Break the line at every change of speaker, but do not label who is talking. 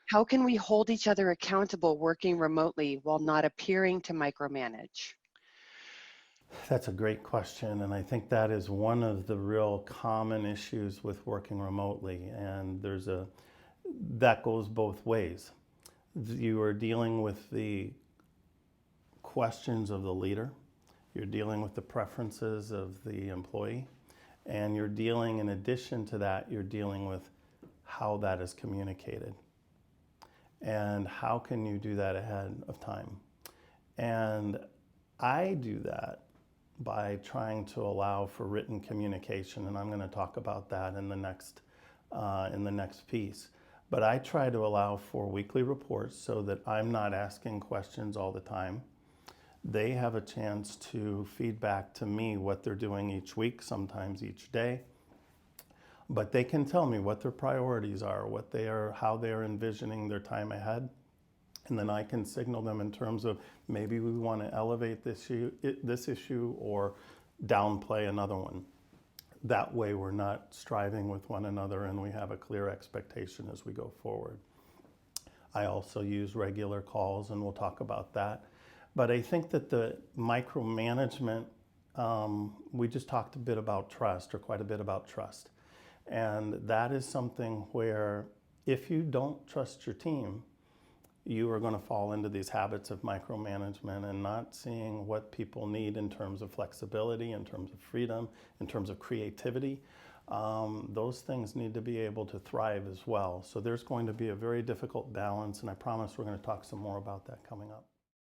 How can we hold each other accountable working remotely while not appearing to micromanage?
That's a great question, and I think that is one of the real common issues with working remotely. And that goes both ways. You are dealing with the questions of the leader, you're dealing with the preferences of the employee, and you're dealing, in addition to that, you're dealing with how that is communicated. And how can you do that ahead of time? And I do that by trying to allow for written communication, and I'm going to talk about that in the next piece. But I try to allow for weekly reports so that I'm not asking questions all the time. They have a chance to feedback to me what they're doing each week, sometimes each day. But they can tell me what their priorities are, how they are envisioning their time ahead. And then I can signal them in terms of maybe we want to elevate this issue or downplay another one. That way we're not striving with one another and we have a clear expectation as we go forward. I also use regular calls, and we'll talk about that. But I think that the micromanagement, we just talked a bit about trust, or quite a bit about trust. And that is something where if you don't trust your team, you are going to fall into these habits of micromanagement and not seeing what people need in terms of flexibility, in terms of freedom, in terms of creativity. Those things need to be able to thrive as well. So there's going to be a very difficult balance, and I promise we're going to talk some more about that coming up.